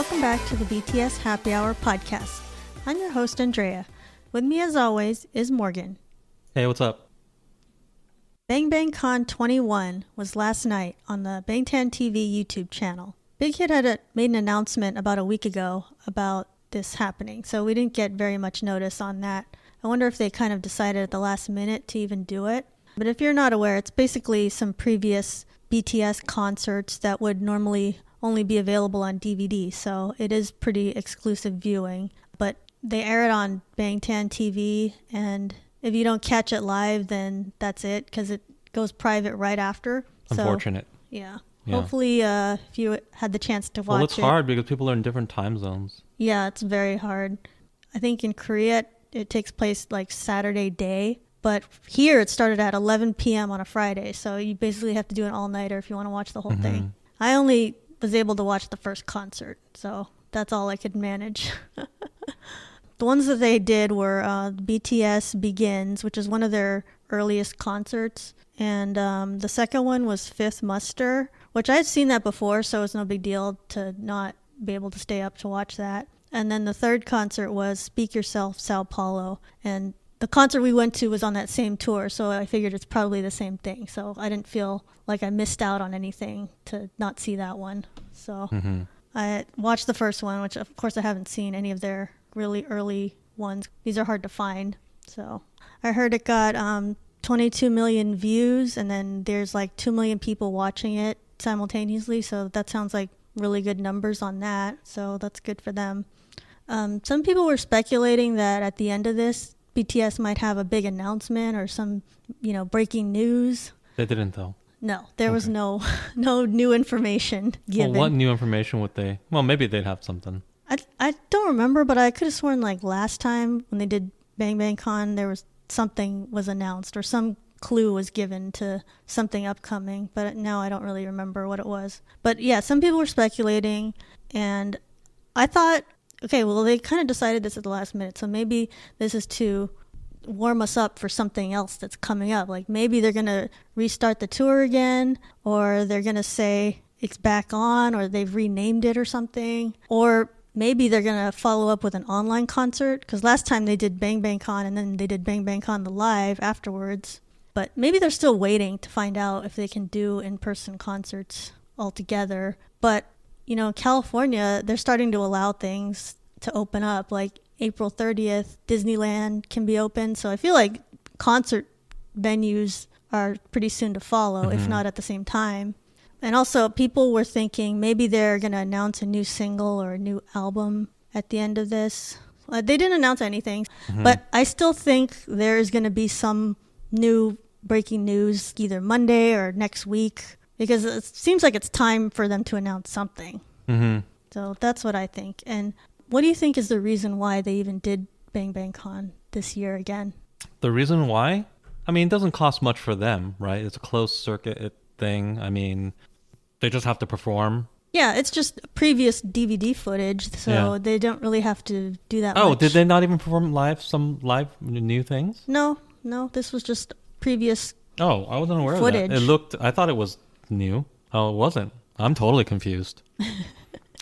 Welcome back to the BTS Happy Hour podcast. I'm your host, Andrea. With me, as always, is Morgan. Hey, what's up? Bang Bang Con 21 was last night on the Bangtan TV YouTube channel. Big Hit had made an announcement about a week ago about this happening, so we didn't get very much notice on that. I wonder if they kind of decided at the last minute to even do it. But if you're not aware, it's basically some previous BTS concerts that would normally only be available on DVD, so it is pretty exclusive viewing. But they air it on Bangtan TV, and if you don't catch it live, then that's it, because it goes private right after. Unfortunate. So, yeah. Hopefully, if you had the chance to watch it. Well, it's hard because people are in different time zones. Yeah, it's very hard. I think in Korea, it takes place like Saturday day. But here, it started at 11 p.m. on a Friday. So you basically have to do an all-nighter if you want to watch the whole thing. I only was able to watch the first concert. So that's all I could manage. The ones that they did were BTS Begins, which is one of their earliest concerts. And the second one was Fifth Muster, which I've seen that before, so it's no big deal to not be able to stay up to watch that. And then the third concert was Speak Yourself, Sao Paulo. And the concert we went to was on that same tour, so I figured it's probably the same thing. So I didn't feel like I missed out on anything to not see that one. So I watched the first one, which of course I haven't seen any of their really early ones. These are hard to find. So I heard it got 22 million views, and then there's like 2 million people watching it simultaneously. So that sounds like really good numbers on that. So that's good for them. Some people were speculating that at the end of this, BTS might have a big announcement or some, breaking news. They didn't, though. No, there was no new information given. Well, what new information would they? Well, maybe they'd have something. I don't remember, but I could have sworn like last time when they did Bang Bang Con, there was something was announced or some clue was given to something upcoming. But now I don't really remember what it was. But yeah, some people were speculating, and I thought, okay, well, they kind of decided this at the last minute, so maybe this is to warm us up for something else that's coming up. Like maybe they're going to restart the tour again, or they're going to say it's back on, or they've renamed it or something. Or maybe they're going to follow up with an online concert, because last time they did Bang Bang Con and then they did Bang Bang Con the live afterwards. But maybe they're still waiting to find out if they can do in-person concerts altogether. But in California, they're starting to allow things to open up. Like April 30th, Disneyland can be open. So I feel like concert venues are pretty soon to follow, if not at the same time. And also, people were thinking maybe they're going to announce a new single or a new album at the end of this. They didn't announce anything, but I still think there is going to be some new breaking news either Monday or next week, because it seems like it's time for them to announce something. So that's what I think. And what do you think is the reason why they even did Bang Bang Con this year again? The reason why? I mean, it doesn't cost much for them, right? It's a closed circuit thing. I mean, they just have to perform. Yeah, it's just previous DVD footage, so they don't really have to do that much. Oh, did they not even perform some live new things? No, this was just previous Oh, I wasn't aware footage. Of that. I thought it was new. Oh, it wasn't. I'm totally confused.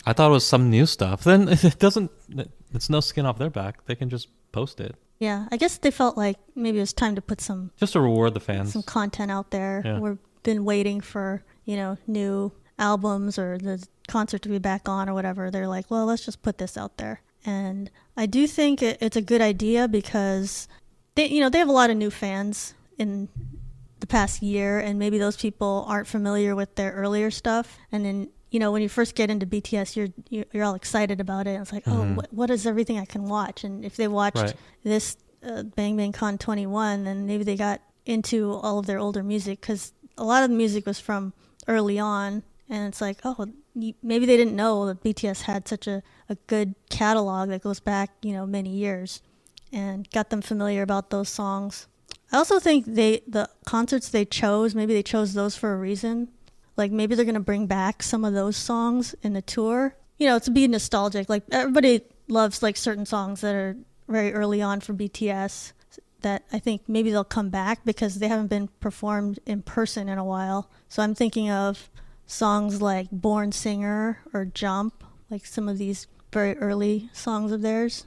I thought it was some new stuff. Then it's no skin off their back. They can just post it. Yeah, I guess they felt like maybe it was time to put just to reward the fans. Some content out there. Yeah. We've been waiting for, new albums or the concert to be back on or whatever. They're like, well, let's just put this out there. And I do think it's a good idea because they have a lot of new fans in the past year, and maybe those people aren't familiar with their earlier stuff. And then, when you first get into BTS, you're all excited about it. And it's like, oh, what is everything I can watch? And if they watched this Bang Bang Con 21, then maybe they got into all of their older music, because a lot of the music was from early on. And it's like, oh, maybe they didn't know that BTS had such a good catalog that goes back, many years, and got them familiar about those songs. I also think the concerts they chose, maybe they chose those for a reason. Like maybe they're going to bring back some of those songs in the tour, to be nostalgic. Like everybody loves like certain songs that are very early on from BTS that I think maybe they'll come back because they haven't been performed in person in a while. So I'm thinking of songs like Born Singer or Jump like some of these very early songs of theirs.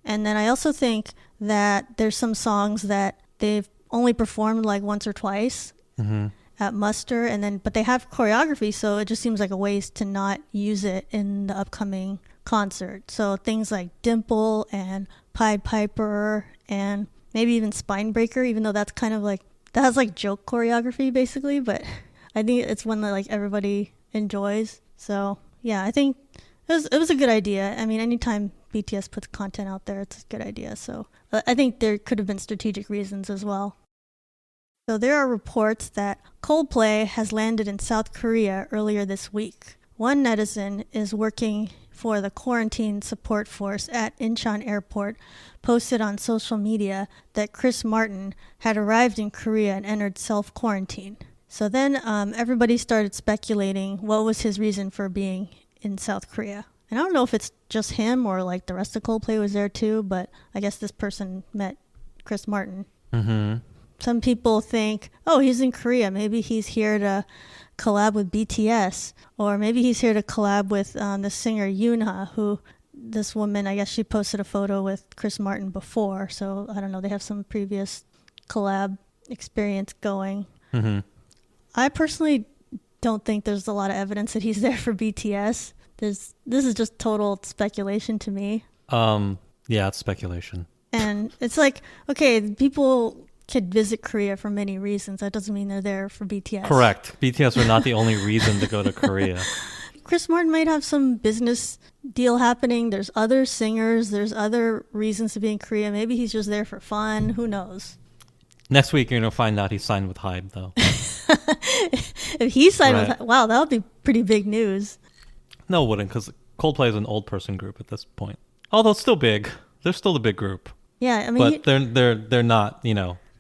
And then I also think that there's some songs that they've only performed like once or twice at muster, and then but they have choreography, so it just seems like a waste to not use it in the upcoming concert. So things like Dimple and Pied Piper and maybe even Spinebreaker, even though that's kind of like, that has like joke choreography basically, but I think it's one that like everybody enjoys. So yeah, I think it was a good idea. I mean, anytime BTS puts content out there, it's a good idea. So I think there could have been strategic reasons as well. So there are reports that Coldplay has landed in South Korea earlier this week. One netizen is working for the quarantine support force at Incheon Airport posted on social media that Chris Martin had arrived in Korea and entered self-quarantine. So then everybody started speculating what was his reason for being in South Korea. And I don't know if it's just him or like the rest of Coldplay was there too, but I guess this person met Chris Martin. Some people think, oh, he's in Korea. Maybe he's here to collab with BTS. Or maybe he's here to collab with the singer Yoonha, who this woman, I guess she posted a photo with Chris Martin before. So I don't know, they have some previous collab experience going. I personally don't think there's a lot of evidence that he's there for BTS. This is just total speculation to me. Yeah, it's speculation. And it's like, okay, people could visit Korea for many reasons. That doesn't mean they're there for BTS. Correct. BTS are not the only reason to go to Korea. Chris Martin might have some business deal happening. There's other singers. There's other reasons to be in Korea. Maybe he's just there for fun. Who knows? Next week, you're going to find out he signed with HYBE, though. If he signed with... Wow, that would be pretty big news. No, it wouldn't, because Coldplay is an old person group at this point. Although it's still big. They're still a big group. Yeah, I mean... But they're not,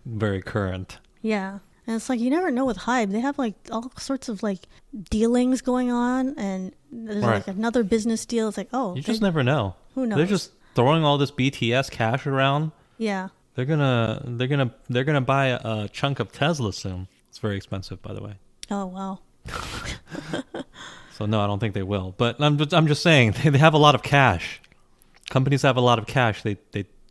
very current. Yeah. And it's like, you never know with HYBE. They have like all sorts of like dealings going on, and there's like another business deal. It's like, oh, you just never know. Who knows? They're just throwing all this BTS cash around. Yeah. They're gonna buy a chunk of Tesla soon. It's very expensive, by the way. Oh wow. So no, I don't think they will. But I'm just saying they have a lot of cash. Companies have a lot of cash. They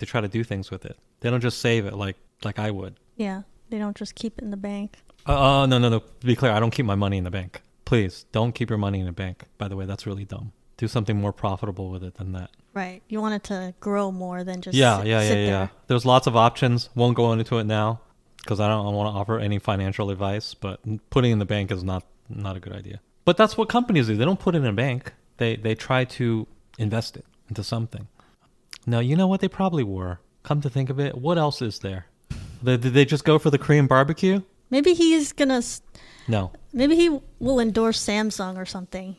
try to do things with it. They don't just save it like I would. Yeah, they don't just keep it in the bank. No. To be clear, I don't keep my money in the bank. Please, don't keep your money in the bank. By the way, that's really dumb. Do something more profitable with it than that. Right. You want it to grow more than just sit there. There's lots of options. Won't go into it now because I don't want to offer any financial advice, but putting it in the bank is not a good idea. But that's what companies do. They don't put it in a bank. They try to invest it into something. Now, you know what they probably were. Come to think of it, what else is there? Did they just go for the Korean barbecue? Maybe he's gonna... No. Maybe he will endorse Samsung or something,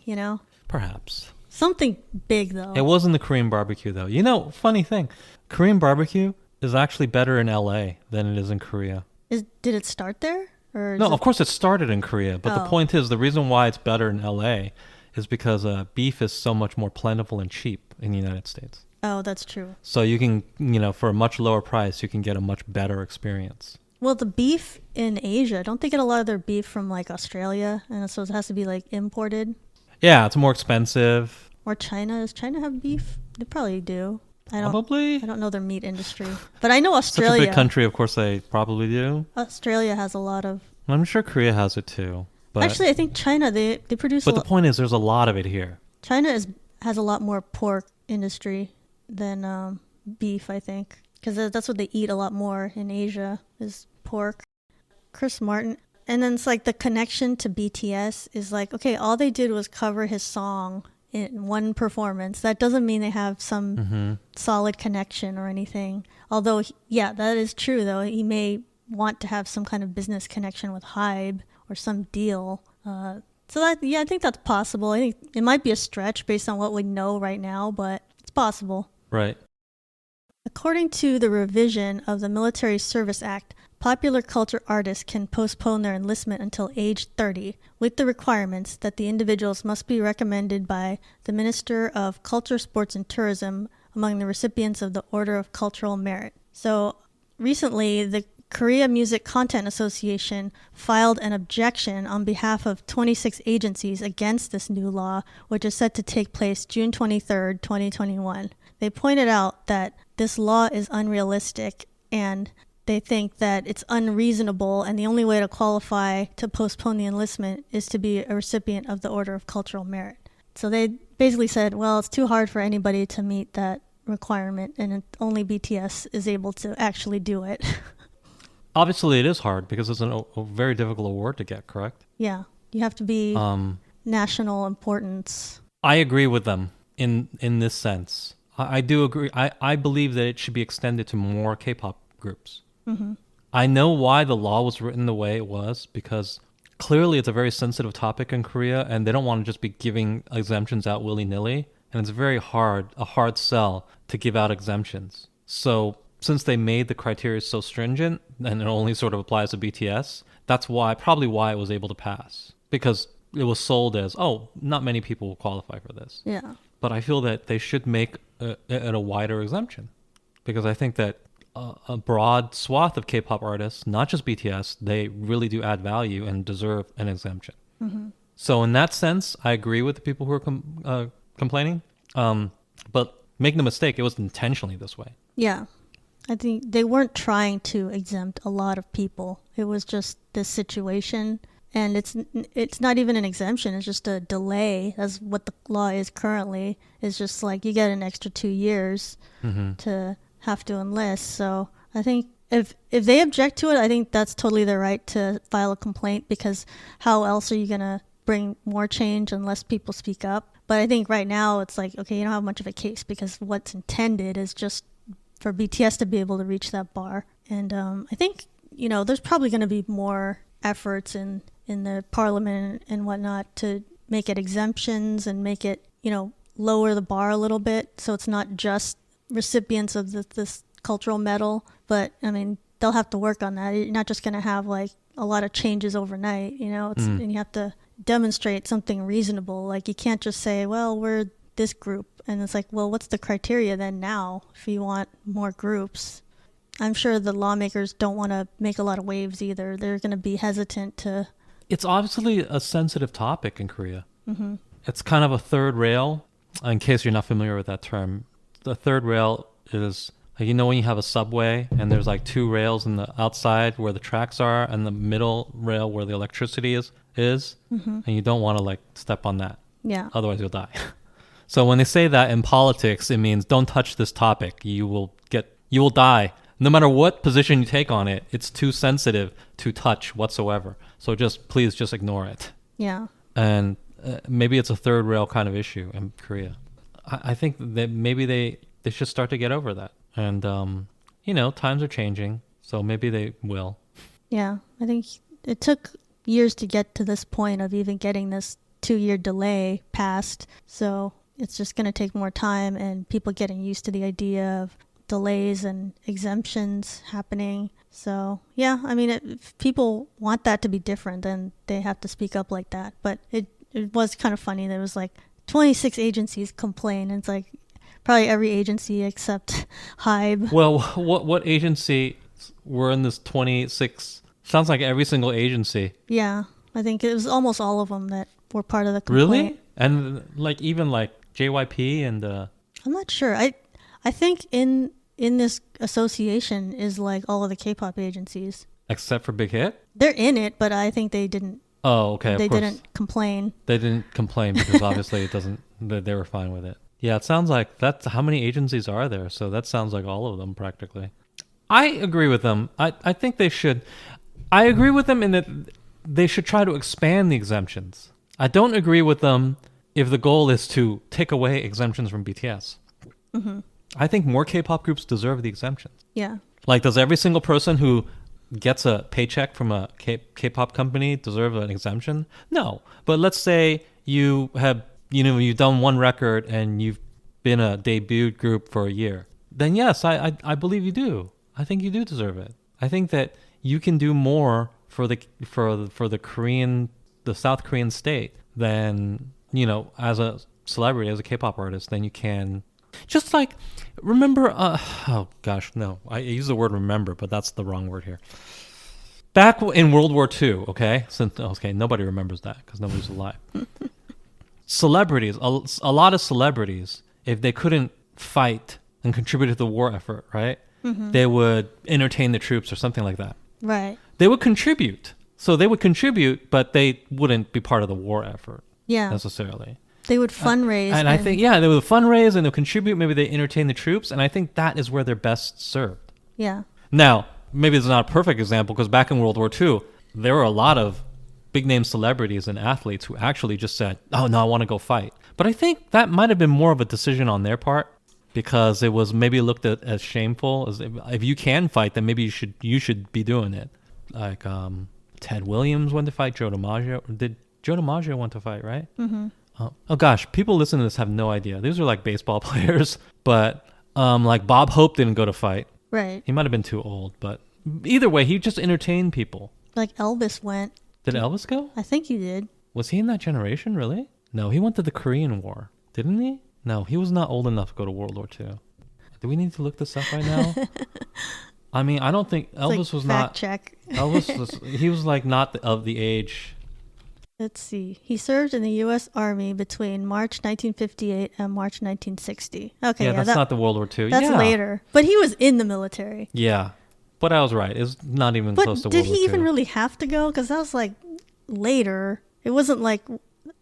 Perhaps. Something big, though. It wasn't the Korean barbecue, though. Funny thing. Korean barbecue is actually better in LA than it is in Korea. Did it start there? No, of course it started in Korea. But the point is, the reason why it's better in LA is because beef is so much more plentiful and cheap in the United States. Oh, that's true. So you can, for a much lower price, you can get a much better experience. Well, the beef in Asia, don't they get a lot of their beef from like Australia? And so it has to be like imported? Yeah, it's more expensive. Or China. Does China have beef? They probably do. Probably. I don't know their meat industry. But I know Australia. Such a big country, of course they probably do. Australia has a lot of... I'm sure Korea has it too. But actually, I think China, they produce But the point is, there's a lot of it here. China has a lot more pork industry than beef, I think. Because that's what they eat a lot more in Asia, is pork. Chris Martin. And then it's like the connection to BTS is like, okay, all they did was cover his song in one performance. That doesn't mean they have some solid connection or anything. Although, yeah, that is true, though. He may want to have some kind of business connection with HYBE or some deal. So that, yeah, I think that's possible. I think it might be a stretch based on what we know right now, but it's possible. Right. According to the revision of the Military Service Act, popular culture artists can postpone their enlistment until age 30, with the requirements that the individuals must be recommended by the Minister of Culture, Sports, and Tourism among the recipients of the Order of Cultural Merit. So recently, the Korea Music Content Association filed an objection on behalf of 26 agencies against this new law, which is set to take place June 23rd, 2021. They pointed out that this law is unrealistic and they think that it's unreasonable, and the only way to qualify to postpone the enlistment is to be a recipient of the Order of Cultural Merit. So they basically said, well, it's too hard for anybody to meet that requirement, and only BTS is able to actually do it. Obviously, it is hard because it's a very difficult award to get, correct? Yeah, you have to be national importance. I agree with them in this sense. I do agree. I believe that it should be extended to more K-pop groups. Mm-hmm. I know why the law was written the way it was, because clearly it's a very sensitive topic in Korea, and they don't want to just be giving exemptions out willy-nilly. And it's a hard sell to give out exemptions. So since they made the criteria so stringent, and it only sort of applies to BTS, that's probably why it was able to pass. Because it was sold as, oh, not many people will qualify for this. Yeah. But I feel that they should make it a wider exemption. Because I think that a broad swath of K-pop artists, not just BTS, they really do add value and deserve an exemption. Mm-hmm. So in that sense, I agree with the people who are complaining. But make no mistake, it was intentionally this way. Yeah. I think they weren't trying to exempt a lot of people. It was just this situation. And it's not even an exemption. It's just a delay. That's what the law is currently. It's just like you get an extra 2 years to have to enlist. So I think if they object to it, I think that's totally their right to file a complaint, because how else are you going to bring more change unless people speak up? But I think right now it's like, okay, you don't have much of a case, because what's intended is just for BTS to be able to reach that bar. And I think, there's probably going to be more efforts in the parliament and whatnot to make it exemptions and make it, lower the bar a little bit, so it's not just recipients of this cultural medal. But I mean, they'll have to work on that. You're not just going to have like a lot of changes overnight, and you have to demonstrate something reasonable. Like, you can't just say, well, we're this group, and it's like, well, what's the criteria then now if you want more groups? I'm sure the lawmakers don't want to make a lot of waves either. They're going to be hesitant to... It's obviously a sensitive topic in Korea. Mm-hmm. It's kind of a third rail, in case you're not familiar with that term. The third rail is, when you have a subway and there's like two rails in the outside where the tracks are and the middle rail where the electricity is and you don't want to like step on that. Yeah. Otherwise you'll die. So when they say that in politics, it means don't touch this topic. You will die. No matter what position you take on it, it's too sensitive to touch whatsoever. So please just ignore it. Yeah. And maybe it's a third rail kind of issue in Korea. I think that maybe they should start to get over that. And, times are changing, so maybe they will. Yeah, I think it took years to get to this point of even getting this 2-year delay passed. So it's just going to take more time and people getting used to the idea of delays and exemptions happening. So, yeah, I mean, if people want that to be different, then they have to speak up like that. But it was kind of funny. There was like 26 agencies complain. And it's like probably every agency except HYBE. Well, what agency were in this 26? Sounds like every single agency. Yeah, I think it was almost all of them that were part of the complaint. Really? And like even like JYP and... I'm not sure. I think in this association is like all of the K-pop agencies. Except for Big Hit? They're in it, but I think they didn't. Oh, okay. They didn't complain. They didn't complain because obviously they were fine with it. Yeah, it sounds like that's how many agencies are there. So that sounds like all of them practically. I agree with them. I think they should. I agree with them in that they should try to expand the exemptions. I don't agree with them if the goal is to take away exemptions from BTS. Mm-hmm. I think more K-pop groups deserve the exemptions. Yeah. Like, does every single person who gets a paycheck from a K-pop company deserve an exemption? No. But let's say you have, you've done one record and you've been a debut group for a year. Then yes, I believe you do. I think you do deserve it. I think that you can do more for the South Korean state than, as a celebrity, as a K-pop artist, than you can Just like, remember, oh gosh, no, I use the word remember, but that's the wrong word here. Back in World War II, okay? Okay, nobody remembers that because nobody's alive. Celebrities, a lot of celebrities, if they couldn't fight and contribute to the war effort, right? They would entertain the troops or something like that. Right. They would contribute. So they would contribute, but they wouldn't be part of the war effort necessarily. They would fundraise. And I think, they would fundraise and they'll contribute. Maybe they entertain the troops. And I think that is where they're best served. Yeah. Now, maybe it's not a perfect example because back in World War II, there were a lot of big name celebrities and athletes who actually just said, oh, no, I want to go fight. But I think that might have been more of a decision on their part because it was maybe looked at as shameful. As if you can fight, then maybe you should be doing it. Like Ted Williams went to fight. Joe DiMaggio. Did Joe DiMaggio want to fight, right? Mm-hmm. Oh gosh, people listening to this have no idea. These are like baseball players, but like Bob Hope didn't go to fight. Right. He might have been too old, but either way, he just entertained people. Like Elvis went. Did Elvis go? I think he did. Was he in that generation, really? No, he went to the Korean War, didn't he? No, he was not old enough to go to World War II. Do we need to look this up right now? I mean, I don't think Elvis was not. Fact check. He was like not of the age. Let's see. He served in the U.S. Army between March 1958 and March 1960. Okay, yeah, that's not the World War II. That's later. But he was in the military. Yeah, but I was right. It's not even close to World War II. But did he even really have to go? Because that was like later. It wasn't like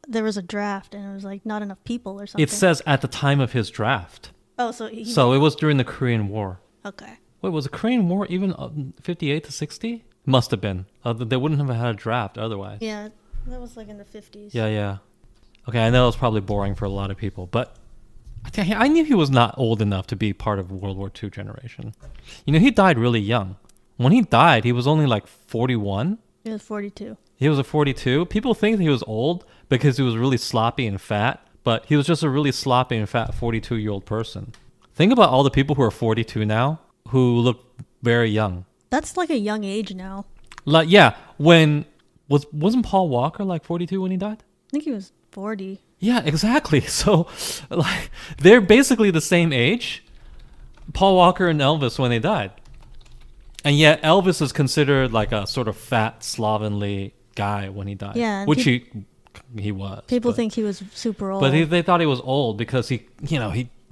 there was a draft and it was like not enough people or something. It says at the time of his draft. Oh, so it was during the Korean War. Okay. Wait, was the Korean War even 58 to 60? Must have been. They wouldn't have had a draft otherwise. Yeah. That was like in the 50s. Yeah. Okay, I know it was probably boring for a lot of people, but I knew he was not old enough to be part of World War II generation. You know, he died really young. When he died, he was only like 41. He was 42. He was a 42. People think he was old because he was really sloppy and fat, but he was just a really sloppy and fat 42-year-old person. Think about all the people who are 42 now who look very young. That's like a young age now. Like, yeah, wasn't Paul Walker like 42 when he died? I think he was 40. Yeah, exactly. So, like, they're basically the same age, Paul Walker and Elvis, when they died. And yet Elvis is considered like a sort of fat, slovenly guy when he died. Yeah. Which he was. People think he was super old. But they thought he was old because he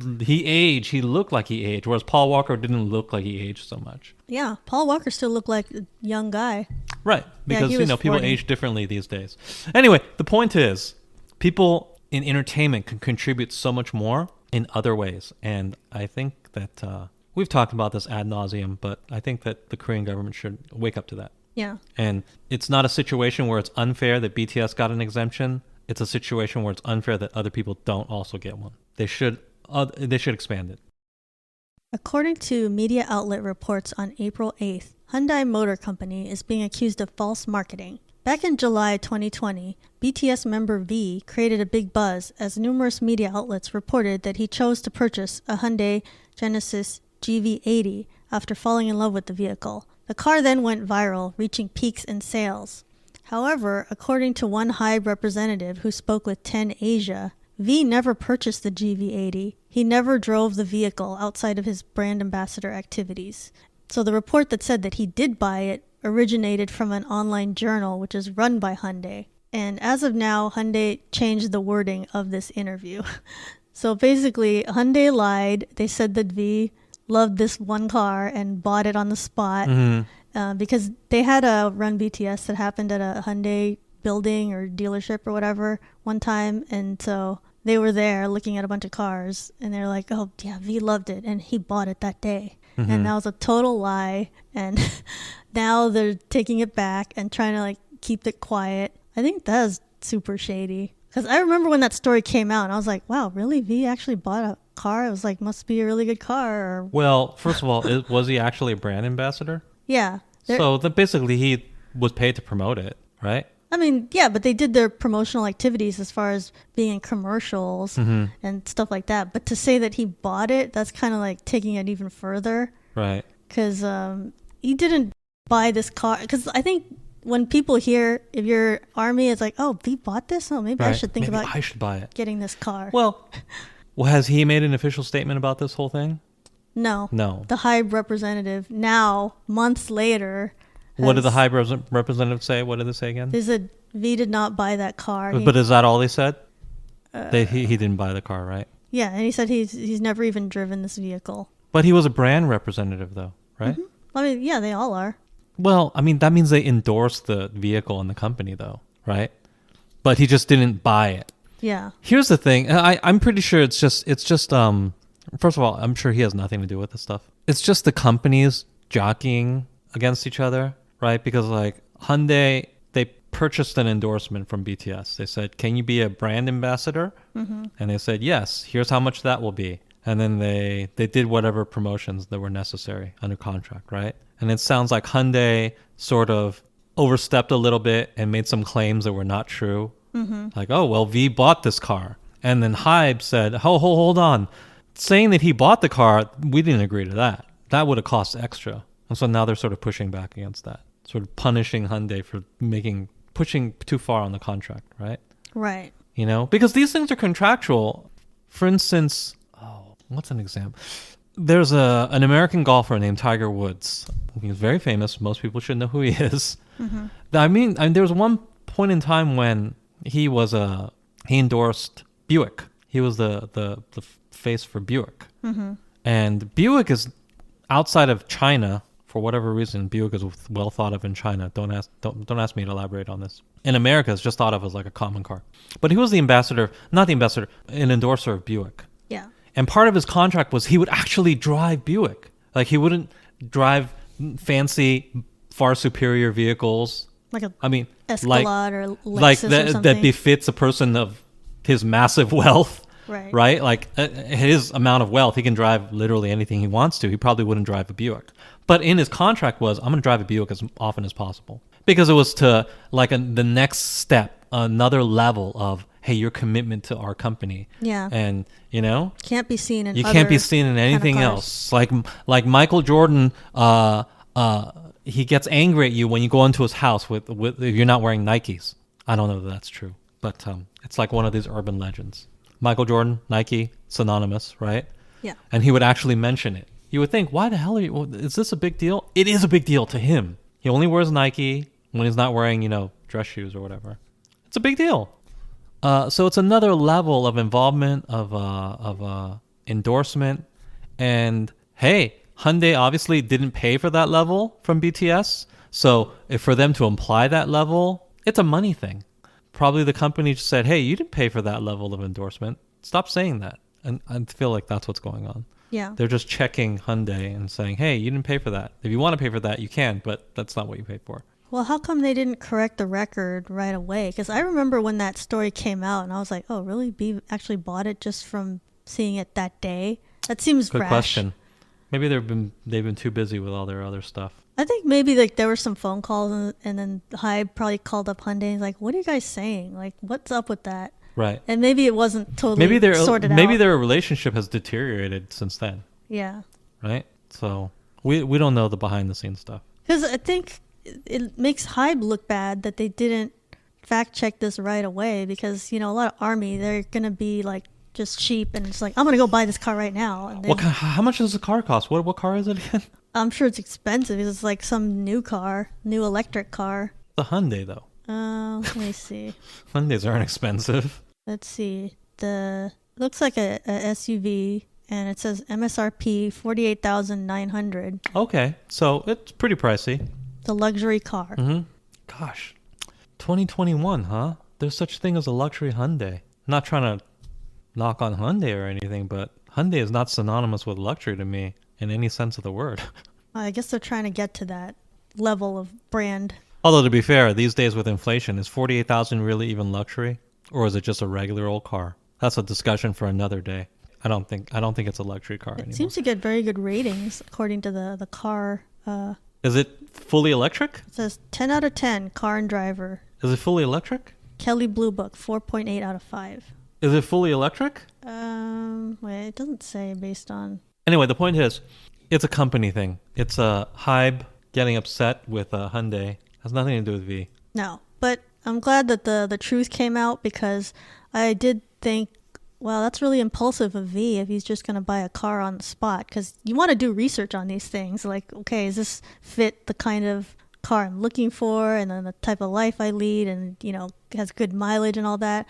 aged. He looked like he aged, whereas Paul Walker didn't look like he aged so much. Yeah, Paul Walker still looked like a young guy. Right, because people age differently these days. Anyway, the point is, people in entertainment can contribute so much more in other ways, and I think that we've talked about this ad nauseum, but I think that the Korean government should wake up to that. Yeah. And it's not a situation where it's unfair that BTS got an exemption. It's a situation where it's unfair that other people don't also get one. They should expand it. According to media outlet reports on April 8th, Hyundai Motor Company is being accused of false marketing. Back in July 2020, BTS member V created a big buzz as numerous media outlets reported that he chose to purchase a Hyundai Genesis GV80 after falling in love with the vehicle. The car then went viral, reaching peaks in sales. However, according to one HYBE representative who spoke with 10 Asia, V never purchased the GV80. He never drove the vehicle outside of his brand ambassador activities. So the report that said that he did buy it originated from an online journal which is run by Hyundai. And as of now, Hyundai changed the wording of this interview. So basically, Hyundai lied. They said that V loved this one car and bought it on the spot because they had a Run BTS that happened at a Hyundai building or dealership or whatever one time, and so they were there looking at a bunch of cars and they're like, oh yeah, V loved it and he bought it that day. And that was a total lie, and now they're taking it back and trying to like keep it quiet. I think that is super shady, because I remember when that story came out and I was like, wow, really? V actually bought a car? It was like, must be a really good car. Well, first of all, was he actually a brand ambassador? Yeah. So basically he was paid to promote it, right? I mean, yeah, but they did their promotional activities as far as being in commercials and stuff like that. But to say that he bought it, that's kind of like taking it even further. Right. Because he didn't buy this car. Because I think when people hear, if you're Army, it's like, oh, V bought this? Oh, maybe I should think about I should buy it. Getting this car. Well, Well, has he made an official statement about this whole thing? No. No. The HYBE representative now, months later. What did the HYBE representative say? What did they say again? They said V did not buy that car. But is that all they said? He didn't buy the car, right? Yeah, and he said he's never even driven this vehicle. But he was a brand representative, though, right? Mm-hmm. I mean, yeah, they all are. Well, I mean, that means they endorsed the vehicle and the company, though, right? But he just didn't buy it. Yeah. Here's the thing. I'm pretty sure it's just first of all, I'm sure he has nothing to do with this stuff. It's just the companies jockeying against each other, right? Because like Hyundai, they purchased an endorsement from BTS. They said, can you be a brand ambassador? Mm-hmm. And they said, yes, here's how much that will be. And then they did whatever promotions that were necessary under contract, right? And it sounds like Hyundai sort of overstepped a little bit and made some claims that were not true. Mm-hmm. Like, oh, well, V bought this car. And then HYBE said, oh, hold on. Saying that he bought the car, we didn't agree to that. That would have cost extra. And so now they're sort of pushing back against that, sort of punishing Hyundai for pushing too far on the contract, right? Right. You know, because these things are contractual. For instance, what's an example? There's an American golfer named Tiger Woods. He's very famous. Most people should know who he is. Mm-hmm. I mean, there was one point in time when he endorsed Buick. He was the face for Buick. Mm-hmm. And Buick is outside of China. For whatever reason, Buick is well thought of in China. Don't ask me to elaborate on this. In America, it's just thought of as like a common car. But he was an endorser of Buick. Yeah. And part of his contract was he would actually drive Buick. Like he wouldn't drive fancy, far superior vehicles. Escalade or Lexus like or something. that befits a person of his massive wealth. Right? Like his amount of wealth, he can drive literally anything he wants to. He probably wouldn't drive a Buick. But in his contract was, I'm going to drive a Buick as often as possible. Because it was to like the next step, another level of, hey, your commitment to our company. Yeah. And, you know? Can't be seen in anything else. Like Michael Jordan, he gets angry at you when you go into his house with if you're not wearing Nikes. I don't know that that's true. But it's like one of these urban legends. Michael Jordan, Nike, synonymous, right? Yeah. And he would actually mention it. You would think, why the hell is this a big deal? It is a big deal to him. He only wears Nike when he's not wearing, dress shoes or whatever. It's a big deal. So it's another level of involvement, of endorsement. And hey, Hyundai obviously didn't pay for that level from BTS. So if for them to imply that level, it's a money thing. Probably the company just said, hey, you didn't pay for that level of endorsement. Stop saying that. And I feel like that's what's going on. Yeah. They're just checking Hyundai and saying, hey, you didn't pay for that. If you want to pay for that, you can, but that's not what you paid for. Well, how come they didn't correct the record right away? Because I remember when that story came out and I was like, oh, really? B actually bought it just from seeing it that day? That seems Good rash. question. Maybe they've been too busy with all their other stuff. I think maybe like there were some phone calls and then HYBE probably called up Hyundai and was like, what are you guys saying? Like, what's up with that? Right. And maybe it wasn't totally sorted out. Maybe their relationship has deteriorated since then. Yeah. Right? So we don't know the behind the scenes stuff. Because I think it makes HYBE look bad that they didn't fact check this right away because, a lot of ARMY, they're going to be like just cheap and it's like, I'm going to go buy this car right now. And then, how much does the car cost? What car is it again? I'm sure it's expensive because it's like some new electric car. The Hyundai though. Let me see. Hyundais aren't expensive. Let's see. Looks like a SUV. And it says MSRP $48,900. Okay, so it's pretty pricey. The luxury car. Mm-hmm. Gosh, 2021, huh? There's such thing as a luxury Hyundai. I'm not trying to knock on Hyundai or anything, but Hyundai is not synonymous with luxury to me in any sense of the word. I guess they're trying to get to that level of brand. Although to be fair, these days with inflation, is $48,000 really even luxury, or is it just a regular old car? That's a discussion for another day. I don't think it's a luxury car anymore. It seems to get very good ratings according to the car. Is it fully electric? It says 10 out of 10, car and driver. Is it fully electric? Kelley Blue Book, 4.8 out of 5. Is it fully electric? Wait, it doesn't say based on... Anyway, the point is, it's a company thing. It's a HYBE getting upset with Hyundai. It has nothing to do with V. No, but I'm glad that the truth came out because I did think Well, that's really impulsive of V if he's just going to buy a car on the spot, because you want to do research on these things. Like, okay, does this fit the kind of car I'm looking for, and then the type of life I lead, and, you know, has good mileage and all that.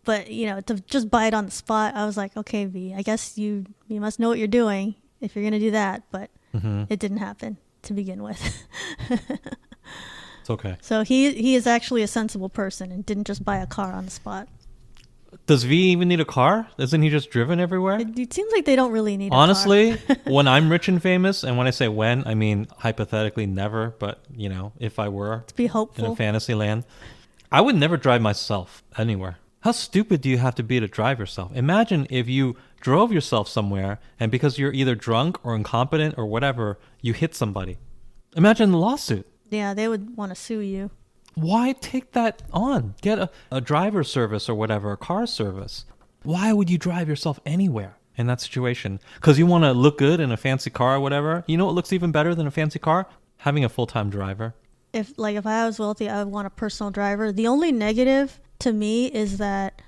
But, you know, to just buy it on the spot, I was like, okay, V, I guess you must know what you're doing if you're going to do that. But it didn't happen to begin with. It's okay. So he is actually a sensible person and didn't just buy a car on the spot. Does V even need a car? Isn't he just driven everywhere? It seems like they don't really need Honestly, a car. when I'm rich and famous, and when I say when, I mean hypothetically never, but, you know, if I were To be hopeful. in a fantasy land, I would never drive myself anywhere. How stupid do you have to be to drive yourself? Imagine if you drove yourself somewhere, and because you're either drunk or incompetent or whatever, you hit somebody. Imagine the lawsuit. Yeah, they would want to sue you. Why take that on? Get a driver service or whatever, a car service. Why would you drive yourself anywhere in that situation? Because you want to look good in a fancy car or whatever. You know what looks even better than a fancy car? Having a full-time driver. If I was wealthy, I would want a personal driver. The only negative to me is that,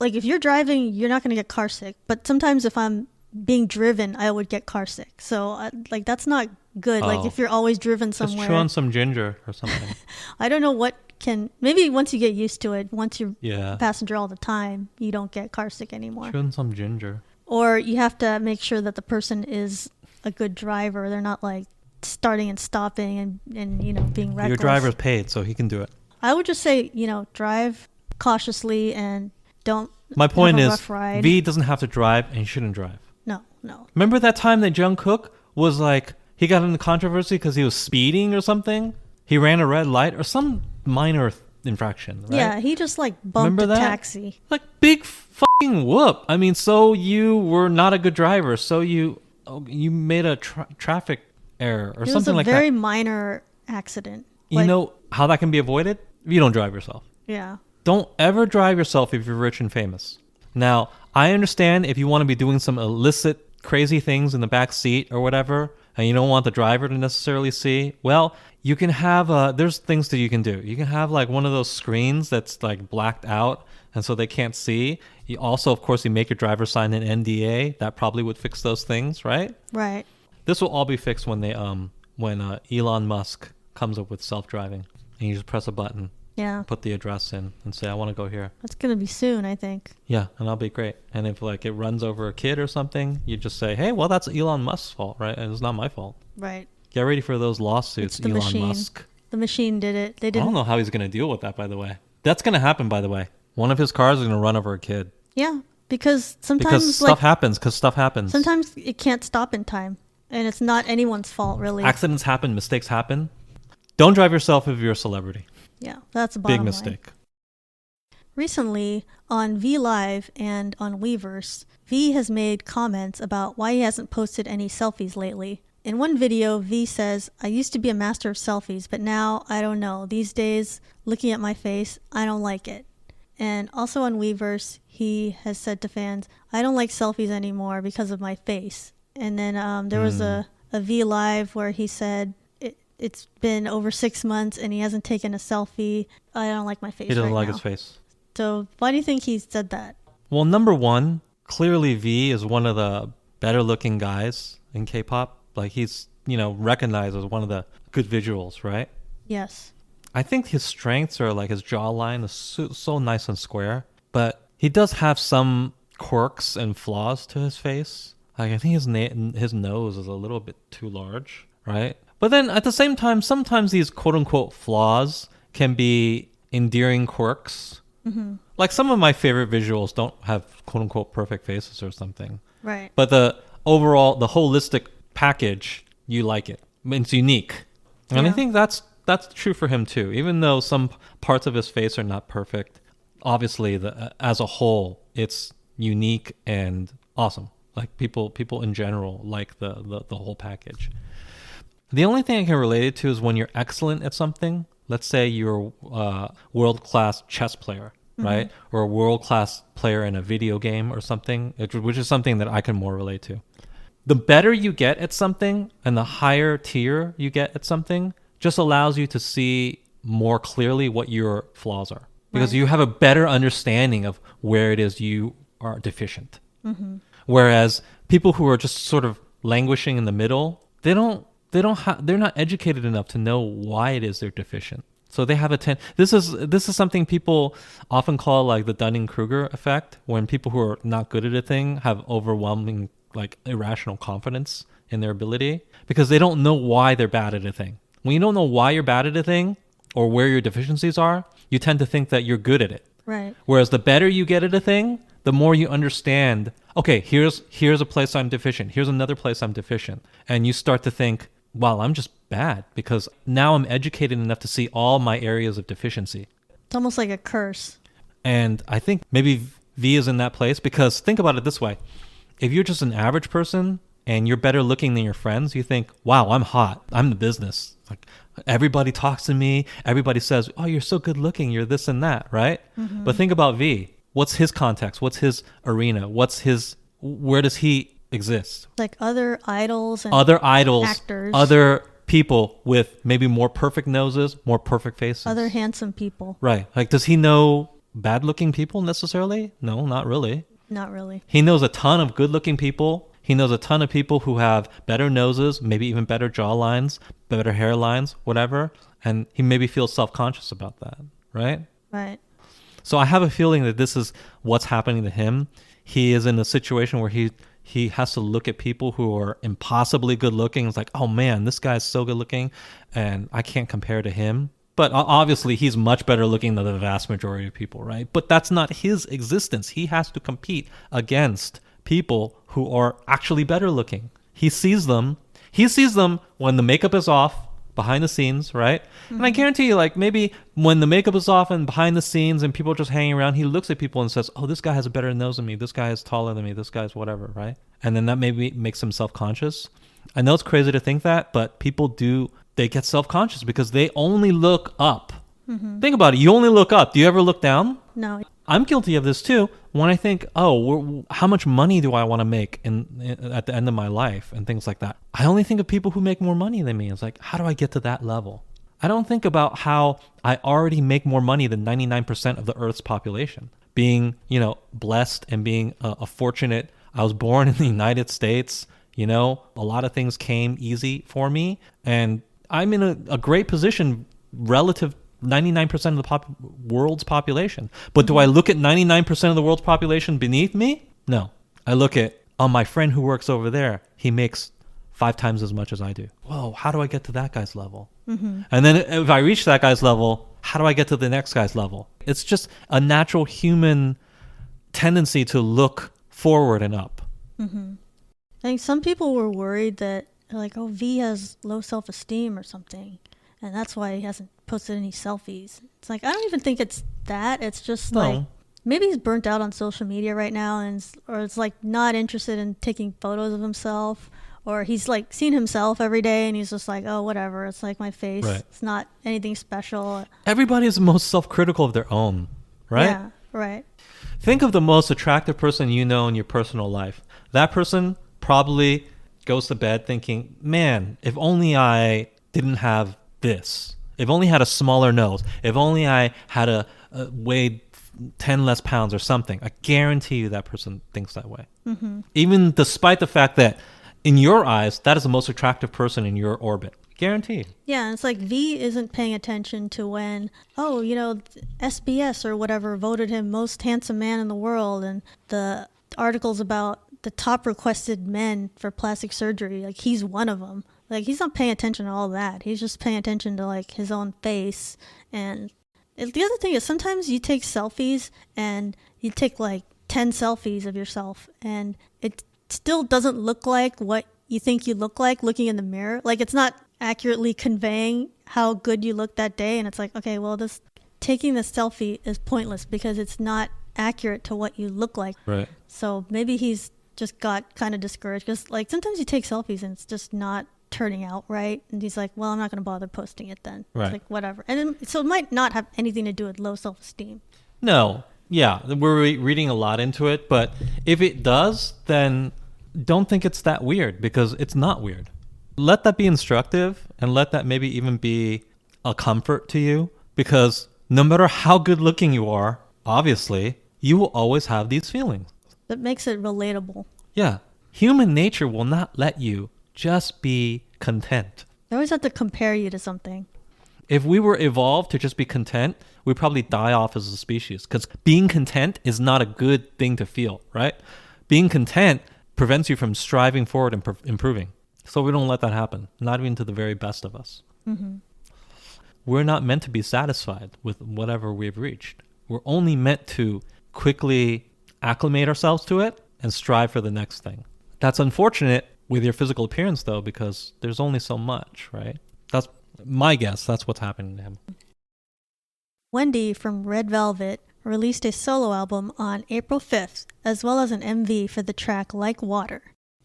like, if you're driving, you're not going to get car sick. But sometimes if I'm being driven, I would get car sick. So, like, that's not good. Like, if you're always driven somewhere. Just chew on some ginger or something. I don't know what can... Maybe once you get used to it, once you're Yeah. a passenger all the time, you don't get car sick anymore. Chew on some ginger. Or you have to make sure that the person is a good driver. They're not, like, starting and stopping and you know, being reckless. Your driver's paid, so he can do it. I would just say, you know, drive cautiously and don't My point have a is, rough ride. V doesn't have to drive, and he shouldn't drive. No. Remember that time that Jungkook was like, he got into controversy because he was speeding or something? He ran a red light or some minor infraction, right? Yeah, he just like bumped Remember a that? taxi. Like, big fucking whoop. I mean, so you were not a good driver, so you made a traffic error or something like It was a very that. minor accident. You know how that can be avoided? You don't drive yourself. Yeah. Don't ever drive yourself if you're rich and famous. Now, I understand if you want to be doing some illicit, crazy things in the back seat or whatever, and you don't want the driver to necessarily see, well, you can have, there's things that you can do. You can have like one of those screens that's like blacked out, and so they can't see. You also, of course, you make your driver sign an NDA. That probably would fix those things, right? Right. This will all be fixed when Elon Musk comes up with self-driving, and you just press a button. Yeah. Put the address in and say, I want to go here. That's going to be soon, I think. Yeah, and that'll be great. And if like it runs over a kid or something, you just say, hey, well, that's Elon Musk's fault, right? And it's not my fault. Right. Get ready for those lawsuits, It's the Elon machine. Musk. The machine did it. They I didn't. don't know how he's going to deal with that, by the way. That's going to happen, by the way. One of his cars is going to run over a kid. Yeah, because sometimes Because stuff happens, Sometimes it can't stop in time, and it's not anyone's fault, really. Accidents happen, mistakes happen. Don't drive yourself if you're a celebrity. Yeah, that's a bottom Big line. mistake. Recently, on V Live and on Weverse, V has made comments about why he hasn't posted any selfies lately. In one video, V says, I used to be a master of selfies, but now, I don't know. These days, looking at my face, I don't like it. And also on Weverse, he has said to fans, I don't like selfies anymore because of my face. And then there was a V Live where he said, it's been over 6 months and he hasn't taken a selfie. I don't like my face. He doesn't right like now. his face. So why do you think he said that? Well, number one, clearly V is one of the better looking guys in K-pop. Like he's, recognized as one of the good visuals, right? Yes. I think his strengths are like his jawline is so nice and square, but he does have some quirks and flaws to his face. Like I think his nose is a little bit too large, right? But then at the same time, sometimes these quote unquote flaws can be endearing quirks. Mm-hmm. Like some of my favorite visuals don't have quote unquote perfect faces or something. Right. But the holistic package, you like it. It's unique. And I think that's true for him too. Even though some parts of his face are not perfect, obviously as a whole, it's unique and awesome. Like people in general like the whole package. The only thing I can relate it to is when you're excellent at something. Let's say you're a world-class chess player, right? Or a world-class player in a video game or something, which is something that I can more relate to. The better you get at something and the higher tier you get at something just allows you to see more clearly what your flaws are. Because you have a better understanding of where it is you are deficient. Whereas people who are just sort of languishing in the middle, they're not educated enough to know why it is they're deficient. So they have this is something people often call like the Dunning-Kruger effect, when people who are not good at a thing have overwhelming, like, irrational confidence in their ability because they don't know why they're bad at a thing. When you don't know why you're bad at a thing or where your deficiencies are, you tend to think that you're good at it. Right. Whereas the better you get at a thing, the more you understand, okay, here's a place I'm deficient. Here's another place I'm deficient. And you start to think, wow, I'm just bad because now I'm educated enough to see all my areas of deficiency. It's almost like a curse. And I think maybe V is in that place because think about it this way. If you're just an average person and you're better looking than your friends, you think, wow, I'm hot. I'm the business. Like, everybody talks to me. Everybody says, oh, you're so good looking. You're this and that, right? But think about V. What's his context? What's his arena? Where does he exist? Like other idols, actors, other people with maybe more perfect noses, more perfect faces, other handsome people. Right. Like, does he know bad looking people necessarily? No, not really. Not really. He knows a ton of good looking people. He knows a ton of people who have better noses, maybe even better jawlines, better hairlines, whatever. And he maybe feels self-conscious about that, right? Right. So I have a feeling that this is what's happening to him. He is in a situation where he has to look at people who are impossibly good looking. It's like, oh man, this guy's so good looking and I can't compare to him. But obviously he's much better looking than the vast majority of people, right? But that's not his existence. He has to compete against people who are actually better looking. He sees them when the makeup is off behind the scenes, right? And I guarantee you, like, maybe when the makeup is off and behind the scenes and people are just hanging around, he looks at people and says, oh, this guy has a better nose than me. This guy is taller than me. This guy's whatever, right? And then that maybe makes him self-conscious. I know it's crazy to think that, but people they get self-conscious because they only look up. Think about it. You only look up. Do you ever look down? No. I'm guilty of this too. When I think, oh, how much money do I want to make at the end of my life and things like that, I only think of people who make more money than me. It's like, how do I get to that level? I don't think about how I already make more money than 99% of the Earth's population. Being, blessed and being a fortunate. I was born in the United States. A lot of things came easy for me, and I'm in a great position relative 99% of the world's population. But do I look at 99% of the world's population beneath me? No. I look at, my friend who works over there, he makes 5 times as much as I do. Whoa, how do I get to that guy's level? And then if I reach that guy's level, how do I get to the next guy's level? It's just a natural human tendency to look forward and up. I think some people were worried that, like, oh, V has low self-esteem or something, and that's why he hasn't posted any selfies. It's like, I don't even think it's that. It's just like, maybe he's burnt out on social media right now, or it's like not interested in taking photos of himself, or he's like seen himself every day and he's just like, oh, whatever. It's like my face. Right. It's not anything special. Everybody is the most self-critical of their own, right? Yeah, right. Think of the most attractive person you know in your personal life. That person probably goes to bed thinking, man, if only I didn't have this. If only I had a smaller nose. If only I had weighed 10 less pounds or something. I guarantee you that person thinks that way. Even despite the fact that in your eyes, that is the most attractive person in your orbit. Guaranteed. Yeah, it's like V isn't paying attention to when, SBS or whatever voted him most handsome man in the world, and the articles about the top requested men for plastic surgery, like he's one of them. Like, he's not paying attention to all that. He's just paying attention to, like, his own face. And the other thing is, sometimes you take selfies and you take, like, 10 selfies of yourself, and it still doesn't look like what you think you look like looking in the mirror. Like, it's not accurately conveying how good you look that day. And it's like, okay, well, taking the selfie is pointless because it's not accurate to what you look like. Right. So maybe he's just got kind of discouraged because, like, sometimes you take selfies and it's just not turning out right, and he's like, well, I'm not going to bother posting it then. Right. It's like, whatever. And so it might not have anything to do with low self-esteem. No. Yeah, we're reading a lot into it, but if it does, then don't think it's that weird, because it's not weird. Let that be instructive, and let that maybe even be a comfort to you, because no matter how good looking you are, obviously, you will always have these feelings. That makes it relatable. Yeah. Human nature will not let you just be content. They always have to compare you to something. If we were evolved to just be content, we'd probably die off as a species, because being content is not a good thing to feel, right? Being content prevents you from striving forward and improving. So we don't let that happen, not even to the very best of us. Mm-hmm. We're not meant to be satisfied with whatever we've reached. We're only meant to quickly acclimate ourselves to it and strive for the next thing. That's unfortunate with your physical appearance, though, because there's only so much, right? That's my guess. That's what's happening to him. Wendy from Red Velvet released a solo album on April 5th, as well as an MV for the track Like Water.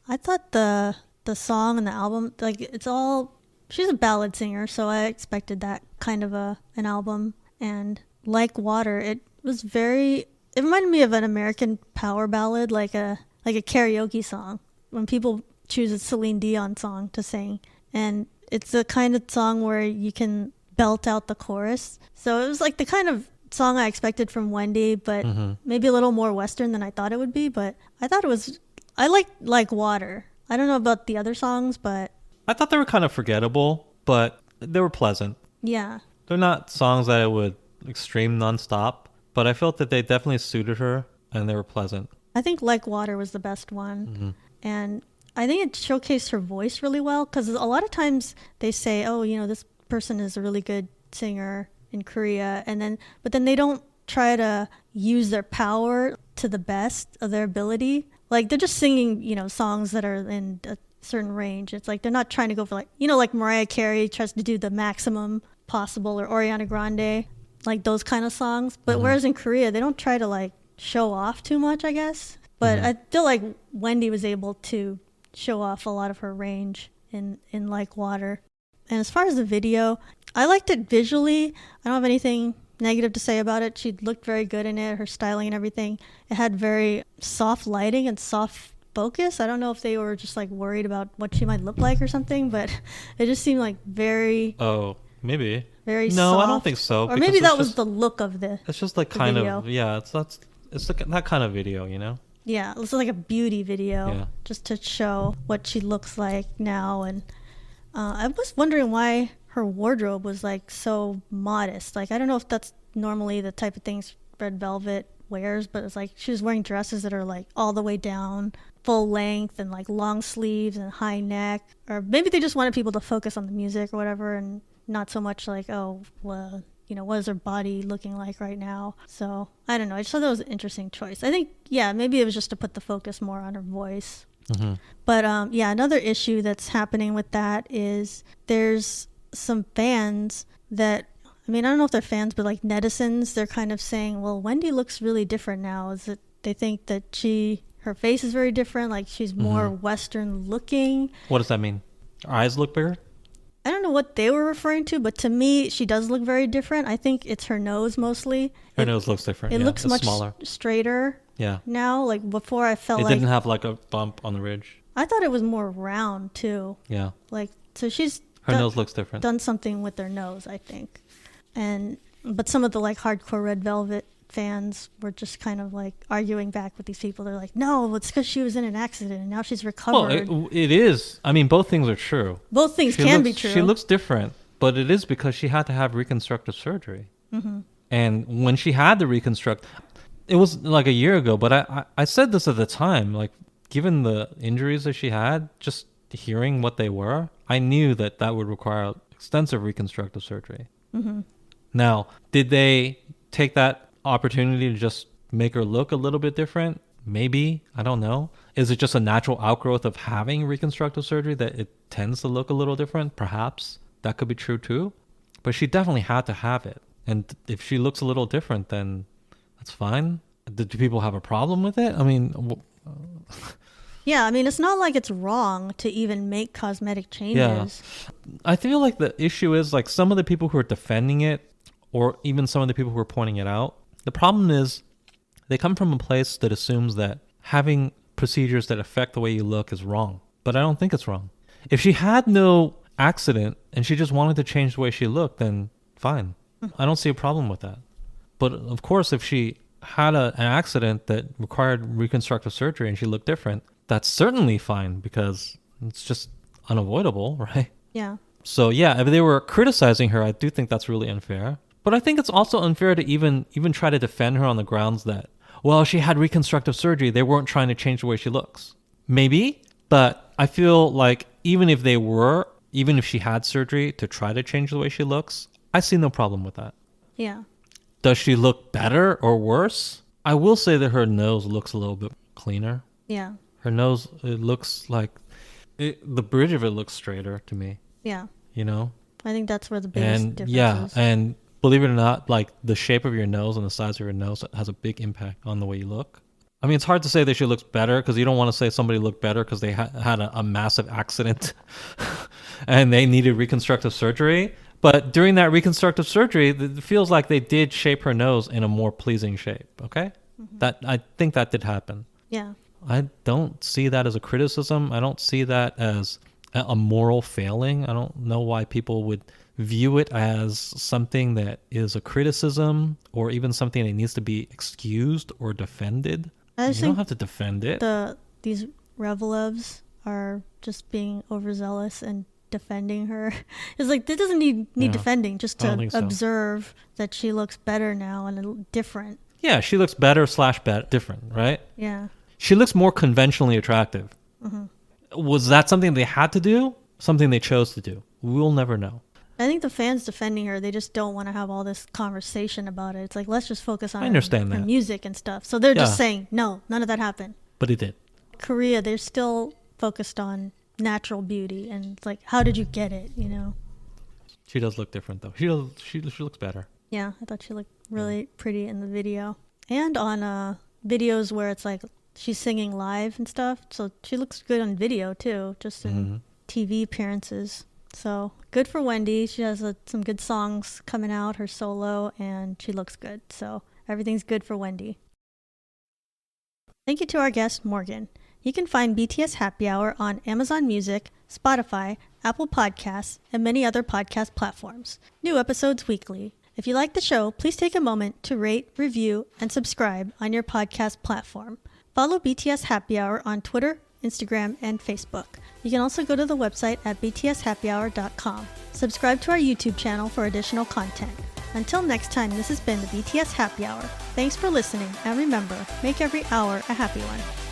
I thought the song and the album, like, it's all... She's a ballad singer, so I expected that kind of an album. And Like Water, it was very... It reminded me of an American power ballad, like a karaoke song, when people choose a Celine Dion song to sing. And it's the kind of song where you can belt out the chorus. So it was like the kind of song I expected from Wendy, but maybe a little more Western than I thought it would be. But I thought it was... I like Water. I don't know about the other songs, but... I thought they were kind of forgettable, but they were pleasant. Yeah. They're not songs that I would stream nonstop, but I felt that they definitely suited her and they were pleasant. I think Like Water was the best one. Mm-hmm. And I think it showcased her voice really well, because a lot of times they say, oh, you know, this person is a really good singer in Korea, but then they don't try to use their power to the best of their ability. Like, they're just singing, you know, songs that are in a certain range. It's like they're not trying to go for, like, you know, like Mariah Carey tries to do the maximum possible, or Ariana Grande, like those kind of songs. But whereas in Korea, they don't try to, like, show off too much, I guess. But I feel like Wendy was able to show off a lot of her range in Like Water. And as far as the video, I liked it visually. I don't have anything negative to say about it. She looked very good in it, her styling and everything. It had very soft lighting and soft focus. I don't know if they were just like worried about what she might look like or something, but it just seemed like very... Oh, maybe. Very no, soft. I don't think so. Or maybe that was the look of It's just like kind video. of, yeah, it's that kind of video, you know? Yeah, it was like a beauty video, Yeah. just to show what she looks like now. And I was wondering why her wardrobe was like so modest. Like, I don't know if that's normally the type of things Red Velvet wears, but it's like she was wearing dresses that are like all the way down, full length, and like long sleeves and high neck. Or maybe they just wanted people to focus on the music or whatever, and not so much like, oh, well, you know, what is her body looking like right now? So I don't know. I just thought that was an interesting choice. I think, yeah, maybe it was just to put the focus more on her voice. But yeah, another issue that's happening with that is there's some fans that, I mean, I don't know if they're fans, but like netizens, they're kind of saying, well, Wendy looks really different now. Is it they think that her face is very different, like she's more Western looking. What does that mean? Her eyes look bigger? I don't know what they were referring to, but to me, she does look very different. I think it's her nose mostly. Her nose looks different. It looks much smaller. Straighter. Yeah. Now, like before, I felt it like didn't have like a bump on the ridge. I thought it was more round too. Yeah. Like, so she's her nose looks different. Done something with their nose, I think. But some of the like hardcore Red Velvet fans were just kind of like arguing back with these people. They're like, no, it's because she was in an accident and now she's recovered. Well, it is. I mean, both things are true. Both things can be true. She looks different, but it is because she had to have reconstructive surgery. And when she had the reconstruct, it was like a year ago, but I said this at the time, like, given the injuries that she had, just hearing what they were, I knew that would require extensive reconstructive surgery. Now, did they take that opportunity to just make her look a little bit different? Maybe. I don't know. Is it just a natural outgrowth of having reconstructive surgery that it tends to look a little different? Perhaps. That could be true too. But she definitely had to have it. And if she looks a little different, then that's fine. Do people have a problem with it? I mean... Yeah, I mean, it's not like it's wrong to even make cosmetic changes. Yeah. I feel like the issue is, like, some of the people who are defending it, or even some of the people who are pointing it out, the problem is they come from a place that assumes that having procedures that affect the way you look is wrong. But I don't think it's wrong. If she had no accident and she just wanted to change the way she looked, then fine. I don't see a problem with that. But of course, if she had an accident that required reconstructive surgery and she looked different, that's certainly fine because it's just unavoidable, right? Yeah. So yeah, if they were criticizing her, I do think that's really unfair. But I think it's also unfair to even try to defend her on the grounds that, well, she had reconstructive surgery. They weren't trying to change the way she looks. Maybe, but I feel like even if she had surgery to try to change the way she looks, I see no problem with that. Yeah. Does she look better or worse? I will say that her nose looks a little bit cleaner. Yeah. Her nose, it looks like, the bridge of it looks straighter to me. Yeah. You know? I think that's where the biggest difference is. And believe it or not, like the shape of your nose and the size of your nose has a big impact on the way you look. I mean, it's hard to say that she looks better because you don't want to say somebody looked better because they had a massive accident and they needed reconstructive surgery. But during that reconstructive surgery, it feels like they did shape her nose in a more pleasing shape. Okay? Mm-hmm. I think that did happen. Yeah. I don't see that as a criticism. I don't see that as a moral failing. I don't know why people would view it as something that is a criticism or even something that needs to be excused or defended. You don't have to defend it. These Revelevs are just being overzealous and defending her. It's like, this doesn't need defending, just to observe that she looks better now and different. Yeah, she looks better / different, right? Yeah. She looks more conventionally attractive. Mm-hmm. Was that something they had to do? Something they chose to do? We'll never know. I think the fans defending her, they just don't want to have all this conversation about it. It's like, let's just focus on her music and stuff. So they're just saying, no, none of that happened. But it did. Korea, they're still focused on natural beauty, and it's like, how did you get it, you know? She does look different though. She looks better. Yeah, I thought she looked really pretty in the video. And on videos where it's like she's singing live and stuff. So she looks good on video too, just in TV appearances. So good for Wendy. She has some good songs coming out, her solo, and she looks good. So everything's good for Wendy. Thank you to our guest, Morgan. You can find BTS Happy Hour on Amazon Music, Spotify, Apple Podcasts, and many other podcast platforms. New episodes weekly. If you like the show, please take a moment to rate, review, and subscribe on your podcast platform. Follow BTS Happy Hour on Twitter, Instagram, and Facebook. You can also go to the website at btshappyhour.com. Subscribe to our YouTube channel for additional content. Until next time, this has been the BTS Happy Hour. Thanks for listening, and remember, make every hour a happy one.